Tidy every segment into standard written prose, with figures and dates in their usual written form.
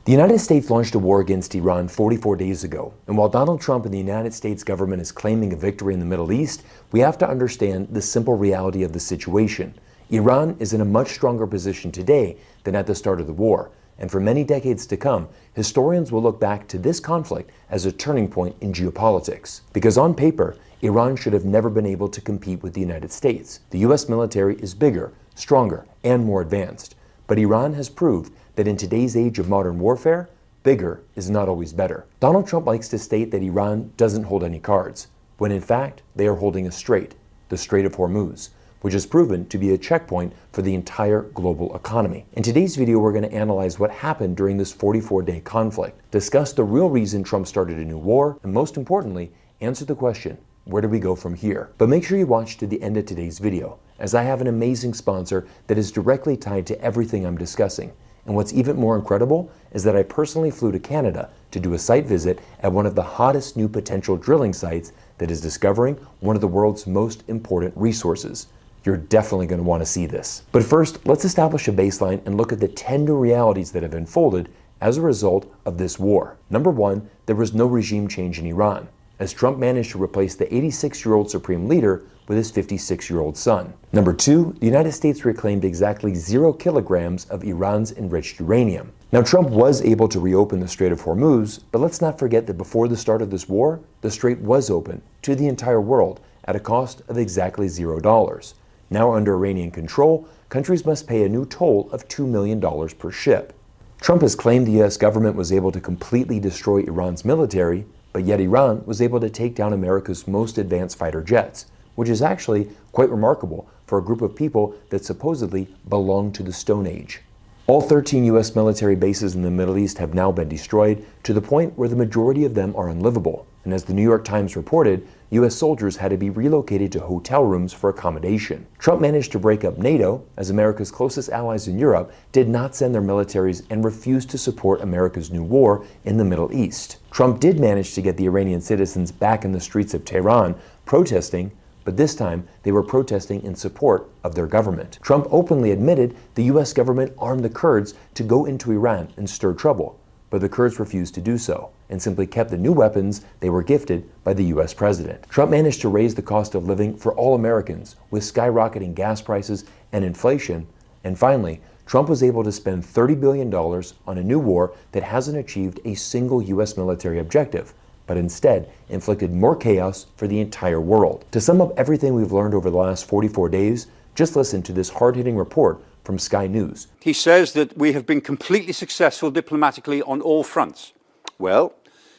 The United States launched a war against Iran 44 days ago, and while Donald Trump and the United States government is claiming a victory in the Middle East, we have to understand the simple reality of the situation. Iran is in a much stronger position today than at the start of the war, and for many decades to come, historians will look back to this conflict as a turning point in geopolitics. Because on paper, Iran should have never been able to compete with the United States. The US military is bigger, stronger, and more advanced. But Iran has proved that in today's age of modern warfare, bigger is not always better. Donald Trump likes to state that Iran doesn't hold any cards, when in fact, they are holding a strait, the Strait of Hormuz, which has proven to be a checkpoint for the entire global economy. In today's video, we're going to analyze what happened during this 44-day conflict, discuss the real reason Trump started a new war, and most importantly, answer the question, where do we go from here? But make sure you watch to the end of today's video, as I have an amazing sponsor that is directly tied to everything I'm discussing. And what's even more incredible is that I personally flew to Canada to do a site visit at one of the hottest new potential drilling sites that is discovering one of the world's most important resources. You're definitely going to want to see this. But first, let's establish a baseline and look at the 10 new realities that have unfolded as a result of this war. Number one, there was no regime change in Iran, as Trump managed to replace the 86-year-old supreme leader with his 56-year-old son. Number two, the United States reclaimed exactly 0 kilograms of Iran's enriched uranium. Now, Trump was able to reopen the Strait of Hormuz, but let's not forget that before the start of this war, the strait was open to the entire world at a cost of exactly $0. Now under Iranian control, countries must pay a new toll of $2 million per ship. Trump has claimed the US government was able to completely destroy Iran's military, but yet Iran was able to take down America's most advanced fighter jets, which is actually quite remarkable for a group of people that supposedly belong to the Stone Age. All 13 US military bases in the Middle East have now been destroyed to the point where the majority of them are unlivable. And as the New York Times reported, US soldiers had to be relocated to hotel rooms for accommodation. Trump managed to break up NATO, as America's closest allies in Europe did not send their militaries and refused to support America's new war in the Middle East. Trump did manage to get the Iranian citizens back in the streets of Tehran protesting, but this time they were protesting in support of their government. Trump openly admitted the US government armed the Kurds to go into Iran and stir trouble, but the Kurds refused to do so and simply kept the new weapons they were gifted by the US president. Trump managed to raise the cost of living for all Americans with skyrocketing gas prices and inflation. And finally, Trump was able to spend $30 billion on a new war that hasn't achieved a single US military objective, but instead inflicted more chaos for the entire world. To sum up everything we've learned over the last 44 days, just listen to this hard-hitting report from Sky News. He says that we have been completely successful diplomatically on all fronts. Well,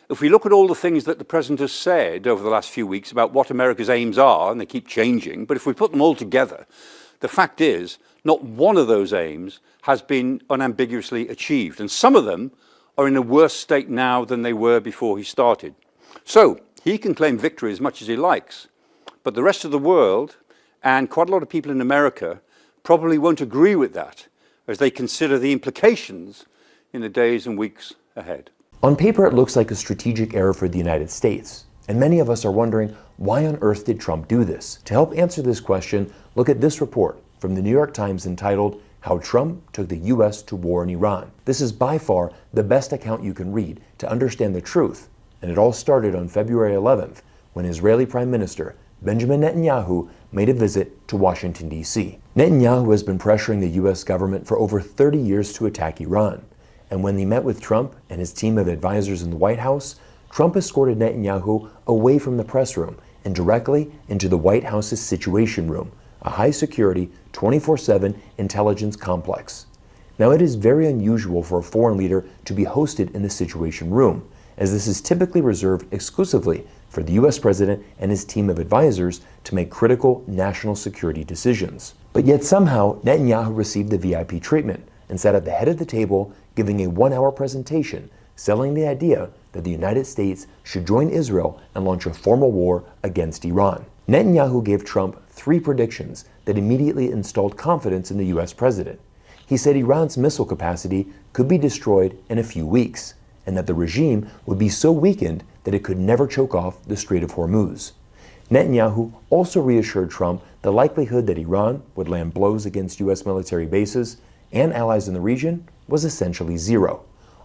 if we look at all the things that the President has said over the last few weeks about what America's aims are, and they keep changing, but if we put them all together, the fact is, not one of those aims has been unambiguously achieved, and some of them are in a worse state now than they were before he started. So, he can claim victory as much as he likes, but the rest of the world, and quite a lot of people in America, probably won't agree with that as they consider the implications in the days and weeks ahead. On paper, it looks like a strategic error for the United States, and many of us are wondering, why on earth did Trump do this? To help answer this question, look at this report from the New York Times entitled, How Trump Took the US to War in Iran. This is by far the best account you can read to understand the truth, and it all started on February 11th, when Israeli Prime Minister Benjamin Netanyahu made a visit to Washington, D.C. Netanyahu has been pressuring the US government for over 30 years to attack Iran. And when he met with Trump and his team of advisors in the White House, Trump escorted Netanyahu away from the press room and directly into the White House's Situation Room, a high-security, 24/7 intelligence complex. Now, it is very unusual for a foreign leader to be hosted in the Situation Room, as this is typically reserved exclusively for the US president and his team of advisors to make critical national security decisions. But yet somehow, Netanyahu received the VIP treatment and sat at the head of the table giving a 1-hour presentation selling the idea that the United States should join Israel and launch a formal war against Iran. Netanyahu gave Trump 3 predictions that immediately installed confidence in the US president. He said Iran's missile capacity could be destroyed in a few weeks, and that the regime would be so weakened that it could never choke off the Strait of Hormuz. Netanyahu also reassured Trump the likelihood that Iran would land blows against US military bases and allies in the region was essentially zero.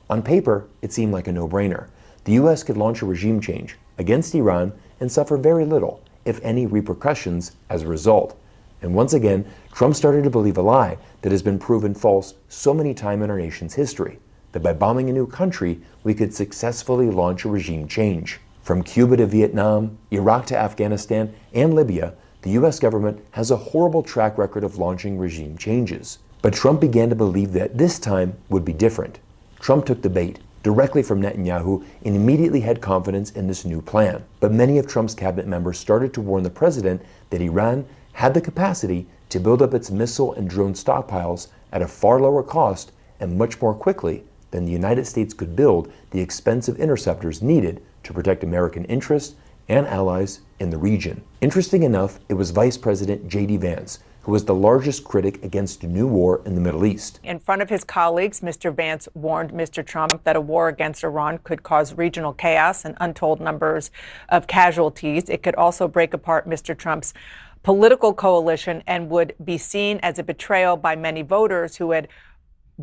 On paper, it seemed like a no-brainer. The US could launch a regime change against Iran and suffer very little, if any, repercussions as a result. And once again, Trump started to believe a lie that has been proven false so many times in our nation's history, that by bombing a new country, we could successfully launch a regime change. From Cuba to Vietnam, Iraq to Afghanistan, and Libya, the US government has a horrible track record of launching regime changes. But Trump began to believe that this time would be different. Trump took the bait directly from Netanyahu and immediately had confidence in this new plan. But many of Trump's cabinet members started to warn the president that Iran had the capacity to build up its missile and drone stockpiles at a far lower cost and much more quickly than the United States could build the expensive interceptors needed to protect American interests and allies in the region. Interesting enough, it was Vice President J.D. Vance who was the largest critic against a new war in the Middle East. In front of his colleagues, Mr. Vance warned Mr. Trump that a war against Iran could cause regional chaos and untold numbers of casualties. It could also break apart Mr. Trump's political coalition and would be seen as a betrayal by many voters who had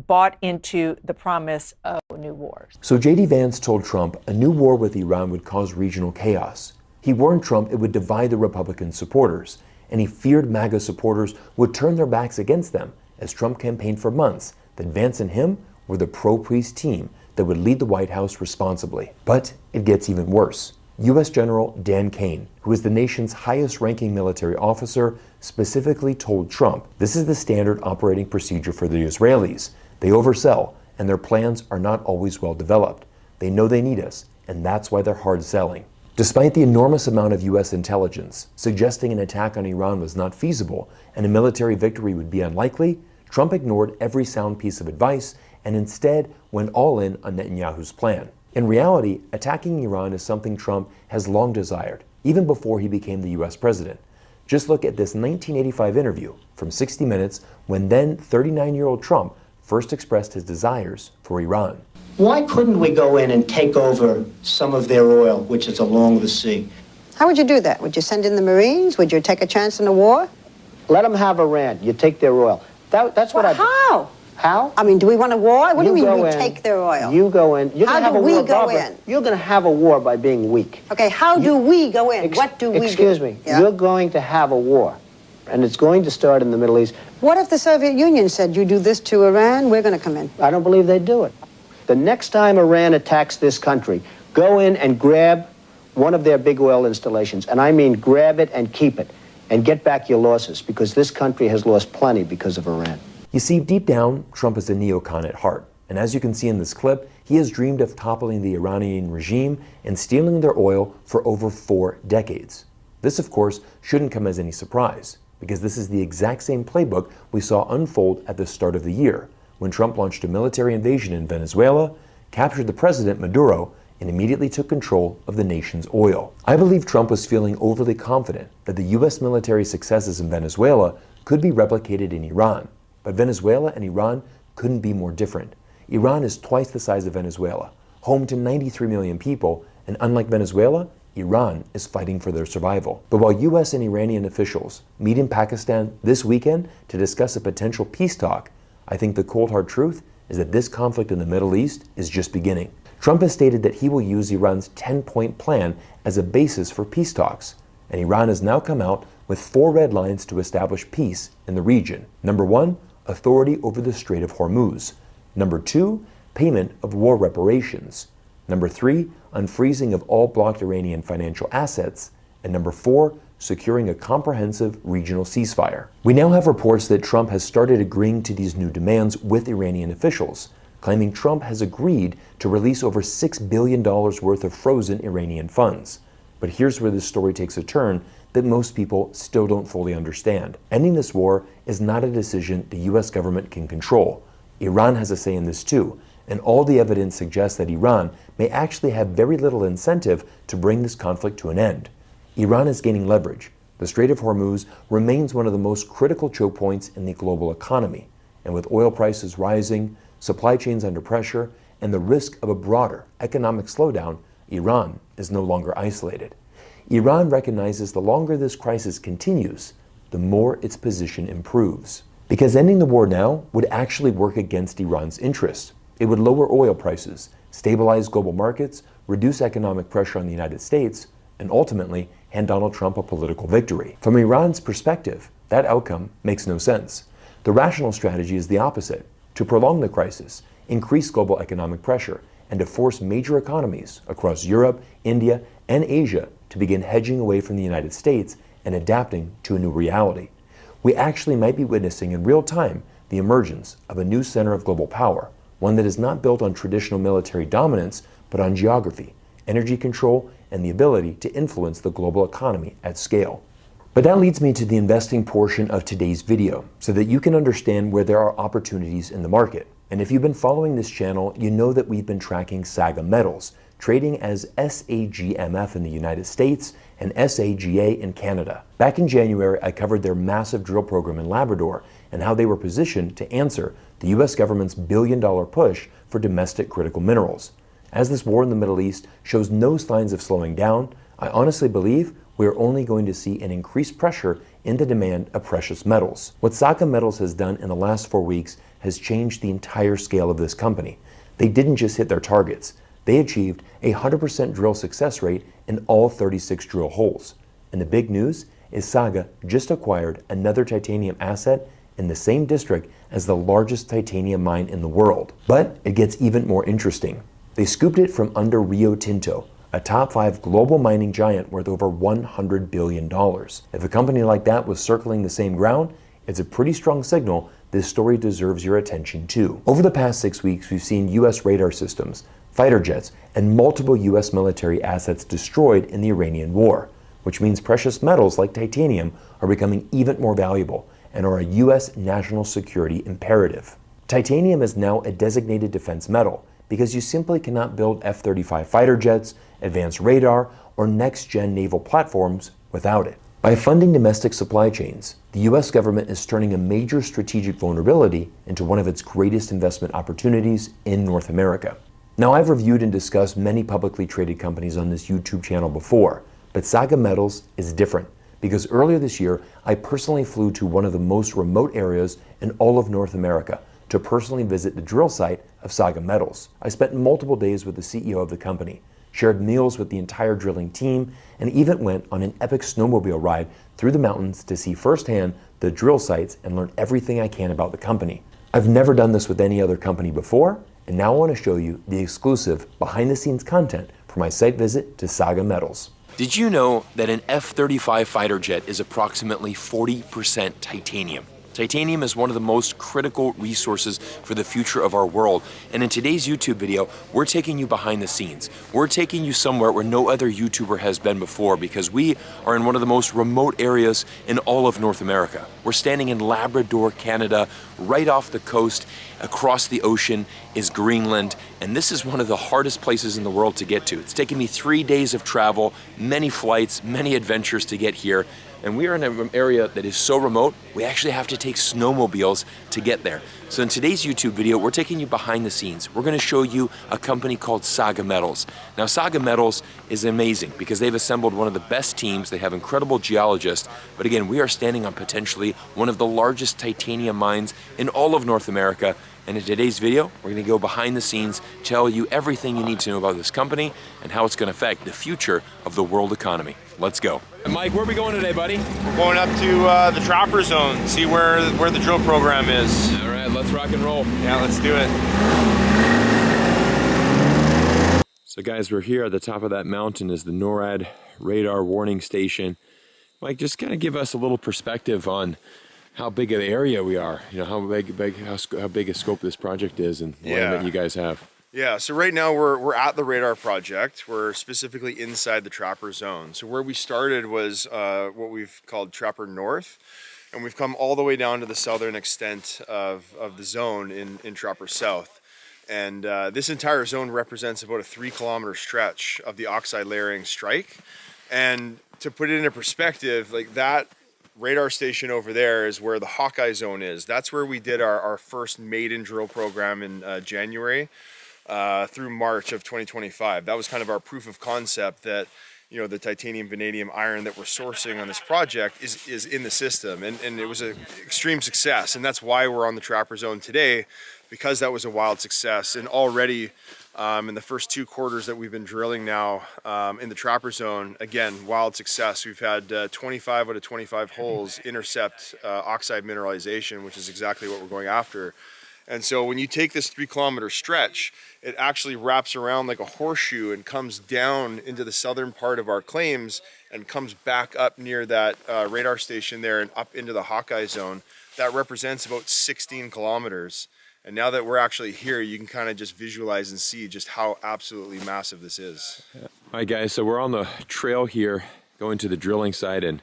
bought into the promise of new wars. So J.D. Vance told Trump a new war with Iran would cause regional chaos. He warned Trump it would divide the Republican supporters, and he feared MAGA supporters would turn their backs against them, as Trump campaigned for months that Vance and him were the pro-peace team that would lead the White House responsibly. But it gets even worse. U.S. General Dan Kane, who is the nation's highest-ranking military officer, specifically told Trump, "This is the standard operating procedure for the Israelis. They oversell, and their plans are not always well developed. They know they need us, and that's why they're hard selling." Despite the enormous amount of U.S. intelligence suggesting an attack on Iran was not feasible and a military victory would be unlikely, Trump ignored every sound piece of advice and instead went all in on Netanyahu's plan. In reality, attacking Iran is something Trump has long desired, even before he became the U.S. president. Just look at this 1985 interview from 60 Minutes when then 39-year-old Trump first expressed his desires for Iran. Why couldn't we go in and take over some of their oil, which is along the sea? How would you do that? Would you send in the Marines? Would you take a chance in a war? Let them have Iran. You take their oil. That's what How? How? I mean, do we want a war? What do you mean we in, take their oil? You go in. You're How gonna have do a we war, go Barbara. in? You're going to have a war by being weak. Okay, how do we go in? What do we do? Excuse me. Yeah? You're going to have a war, and it's going to start in the Middle East. What if the Soviet Union said, you do this to Iran, we're going to come in? I don't believe they'd do it. The next time Iran attacks this country, go in and grab one of their big oil installations, and I mean grab it and keep it, and get back your losses, because this country has lost plenty because of Iran. You see, deep down, Trump is a neocon at heart. And as you can see in this clip, he has dreamed of toppling the Iranian regime and stealing their oil for over 4 decades. This, of course, shouldn't come as any surprise, because this is the exact same playbook we saw unfold at the start of the year, when Trump launched a military invasion in Venezuela, captured the president Maduro, and immediately took control of the nation's oil. I believe Trump was feeling overly confident that the U.S. military successes in Venezuela could be replicated in Iran. But Venezuela and Iran couldn't be more different. Iran is twice the size of Venezuela, home to 93 million people, and unlike Venezuela, Iran is fighting for their survival. But while U.S. and Iranian officials meet in Pakistan this weekend to discuss a potential peace talk, I think the cold hard truth is that this conflict in the Middle East is just beginning. Trump has stated that he will use Iran's 10-point plan as a basis for peace talks, and Iran has now come out with 4 red lines to establish peace in the region. Number 1, authority over the Strait of Hormuz. Number 2, payment of war reparations. Number 3, unfreezing of all blocked Iranian financial assets. And number 4, securing a comprehensive regional ceasefire. We now have reports that Trump has started agreeing to these new demands with Iranian officials, claiming Trump has agreed to release over $6 billion worth of frozen Iranian funds. But here's where this story takes a turn that most people still don't fully understand. Ending this war is not a decision the US government can control. Iran has a say in this too, and all the evidence suggests that Iran may actually have very little incentive to bring this conflict to an end. Iran is gaining leverage. The Strait of Hormuz remains one of the most critical choke points in the global economy, and with oil prices rising, supply chains under pressure, and the risk of a broader economic slowdown, Iran is no longer isolated. Iran recognizes the longer this crisis continues, the more its position improves. Because ending the war now would actually work against Iran's interests. It would lower oil prices, stabilize global markets, reduce economic pressure on the United States, and ultimately hand Donald Trump a political victory. From Iran's perspective, that outcome makes no sense. The rational strategy is the opposite: to prolong the crisis, increase global economic pressure, and to force major economies across Europe, India, and Asia to begin hedging away from the United States and adapting to a new reality. We actually might be witnessing in real time the emergence of a new center of global power, one that is not built on traditional military dominance, but on geography, energy control, and the ability to influence the global economy at scale. But that leads me to the investing portion of today's video, so that you can understand where there are opportunities in the market. And if you've been following this channel, you know that we've been tracking SAGA metals, trading as SAGMF in the United States and SAGA in Canada. Back in January, I covered their massive drill program in Labrador and how they were positioned to answer the US government's billion-dollar push for domestic critical minerals. As this war in the Middle East shows no signs of slowing down, I honestly believe we are only going to see an increased pressure in the demand of precious metals. What SAGA Metals has done in the last 4 weeks has changed the entire scale of this company. They didn't just hit their targets. They achieved a 100% drill success rate in all 36 drill holes. And the big news is SAGA just acquired another titanium asset in the same district as the largest titanium mine in the world. But it gets even more interesting. They scooped it from under Rio Tinto, a top 5 global mining giant worth over $100 billion. If a company like that was circling the same ground, it's a pretty strong signal this story deserves your attention too. Over the past 6 weeks, we've seen US radar systems, fighter jets, and multiple US military assets destroyed in the Iranian war, which means precious metals like titanium are becoming even more valuable and are a US national security imperative. Titanium is now a designated defense metal because you simply cannot build F-35 fighter jets, advanced radar, or next-gen naval platforms without it. By funding domestic supply chains, the US government is turning a major strategic vulnerability into one of its greatest investment opportunities in North America. Now, I've reviewed and discussed many publicly traded companies on this YouTube channel before, but SAGA Metals is different because earlier this year, I personally flew to one of the most remote areas in all of North America to personally visit the drill site of SAGA Metals. I spent multiple days with the CEO of the company, shared meals with the entire drilling team, and even went on an epic snowmobile ride through the mountains to see firsthand the drill sites and learn everything I can about the company. I've never done this with any other company before, and now I want to show you the exclusive behind-the-scenes content for my site visit to SAGA Metals. Did you know that an F-35 fighter jet is approximately 40% titanium? Titanium is one of the most critical resources for the future of our world. And in today's YouTube video, we're taking you behind the scenes. We're taking you somewhere where no other YouTuber has been before because we are in one of the most remote areas in all of North America. We're standing in Labrador, Canada, right off the coast. Across the ocean is Greenland, and this is one of the hardest places in the world to get to. It's taken me 3 days of travel, many flights, many adventures to get here. And we are in an area that is so remote, we actually have to take snowmobiles to get there. So in today's YouTube video, we're taking you behind the scenes. We're gonna show you a company called SAGA Metals. Now, SAGA Metals is amazing because they've assembled one of the best teams. They have incredible geologists. But again, we are standing on potentially one of the largest titanium mines in all of North America. And in today's video, we're gonna go behind the scenes, tell you everything you need to know about this company and how it's gonna affect the future of the world economy. Let's go. Mike, where are we going today, buddy? We're going up to the Trapper Zone, see where the drill program is. All right, let's rock and roll. Yeah, let's do it. So guys, we're here at the top of that mountain is the NORAD radar warning station. Mike, just kind of give us a little perspective on how big of an area we are. You know, how big a scope this project is and what that you guys have. Yeah, so right now we're at the radar project. We're specifically inside the Trapper Zone. So where we started was what we've called Trapper North, and we've come all the way down to the southern extent of the zone in Trapper South. And this entire zone represents about a 3-kilometer stretch of the oxide layering strike. And to put it into perspective, like that radar station over there is where the Hawkeye Zone is. That's where we did our first maiden drill program in January. Through March of 2025. That was kind of our proof of concept that, you know, the titanium, vanadium, iron that we're sourcing on this project is in the system. And it was an extreme success. And that's why we're on the Trapper Zone today, because that was a wild success. And already in the first 2 quarters that we've been drilling now in the Trapper Zone, again, wild success. We've had 25 out of 25 holes intercept oxide mineralization, which is exactly what we're going after. And so when you take this 3-kilometer stretch, it actually wraps around like a horseshoe and comes down into the southern part of our claims and comes back up near that radar station there and up into the Hawkeye Zone. That represents about 16 kilometers. And now that we're actually here, you can kind of just visualize and see just how absolutely massive this is. All right, guys, so we're on the trail here, going to the drilling site, and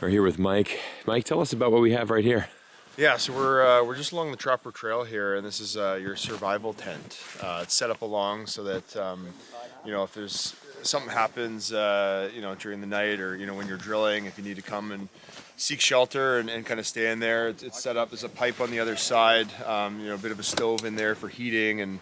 we're here with Mike. Mike, tell us about what we have right here. Yeah, so we're just along the Trapper Trail here, and this is your survival tent. It's set up along so that you know, if there's something happens, you know, during the night, or you know, when you're drilling, if you need to come and seek shelter and kind of stay in there, it's set up. There's a pipe on the other side, you know, a bit of a stove in there for heating, and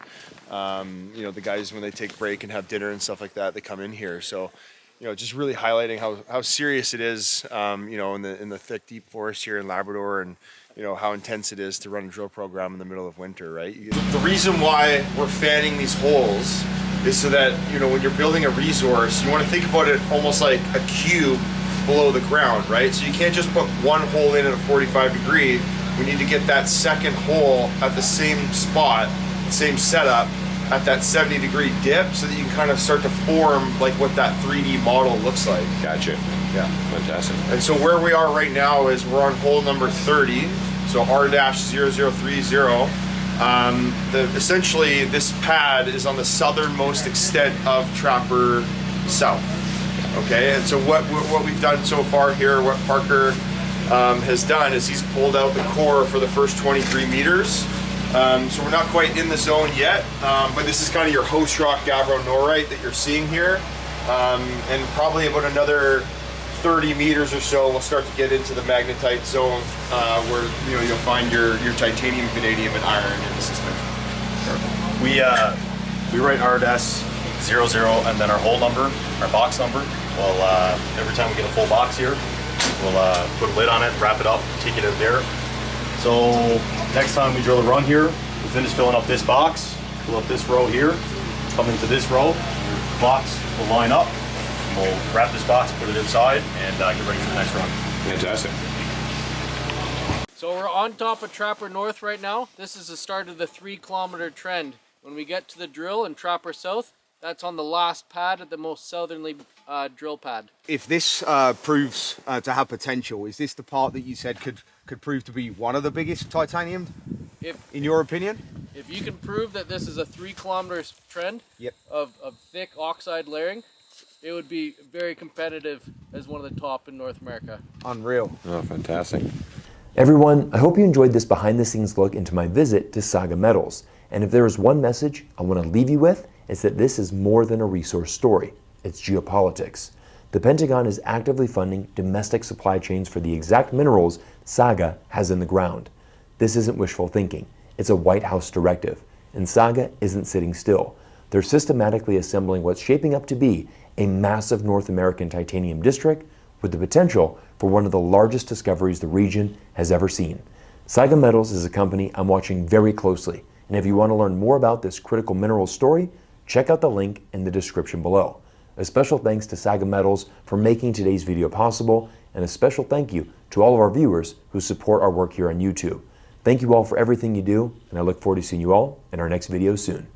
you know, the guys when they take break and have dinner and stuff like that, they come in here. So, you know, just really highlighting how serious it is, you know, in the thick, deep forest here in Labrador, and you know, how intense it is to run a drill program in the middle of winter, right? The reason why we're fanning these holes is so that, you know, when you're building a resource, you want to think about it almost like a cube below the ground, right? So you can't just put one hole in at a 45 degree. We need to get that second hole at the same spot, same setup, at that 70-degree dip, so that you can kind of start to form like what that 3D model looks like. Gotcha. Yeah. Fantastic. And so where we are right now is we're on hole number 30, so R-0030. Essentially, this pad is on the southernmost extent of Trapper South. Okay, and so what we've done so far here, what Parker has done, is he's pulled out the core for the first 23 meters. So we're not quite in the zone yet, but this is kind of your host rock gabbro-norite that you're seeing here. And probably about another 30 meters or so, we'll start to get into the magnetite zone, where you know, you'll find your titanium, vanadium, and iron in the system. We write RDS 00 and then our hole number, our box number. Well, every time we get a full box here, we'll put a lid on it, wrap it up, take it out there. So next time we drill a run here, we finish filling up this box, fill up this row here, come into this row, your box will line up, and we'll wrap this box, put it inside, and get ready for the next run. Fantastic. So we're on top of Trapper North right now. This is the start of the 3-kilometer trend. When we get to the drill in Trapper South, that's on the last pad at the most southerly drill pad. If this proves to have potential, is this the part that you said could prove to be one of the biggest titanium, in your opinion? If you can prove that this is a 3-kilometer trend of thick oxide layering, it would be very competitive as one of the top in North America. Unreal. Oh, fantastic. Everyone, I hope you enjoyed this behind-the-scenes look into my visit to SAGA Metals. And if there is one message I want to leave you with, it's that this is more than a resource story. It's geopolitics. The Pentagon is actively funding domestic supply chains for the exact minerals SAGA has in the ground. This isn't wishful thinking. It's a White House directive. And SAGA isn't sitting still. They're systematically assembling what's shaping up to be a massive North American titanium district with the potential for one of the largest discoveries the region has ever seen. SAGA Metals is a company I'm watching very closely. And if you want to learn more about this critical mineral story, check out the link in the description below. A special thanks to SAGA Metals for making today's video possible, and a special thank you to all of our viewers who support our work here on YouTube. Thank you all for everything you do, and I look forward to seeing you all in our next video soon.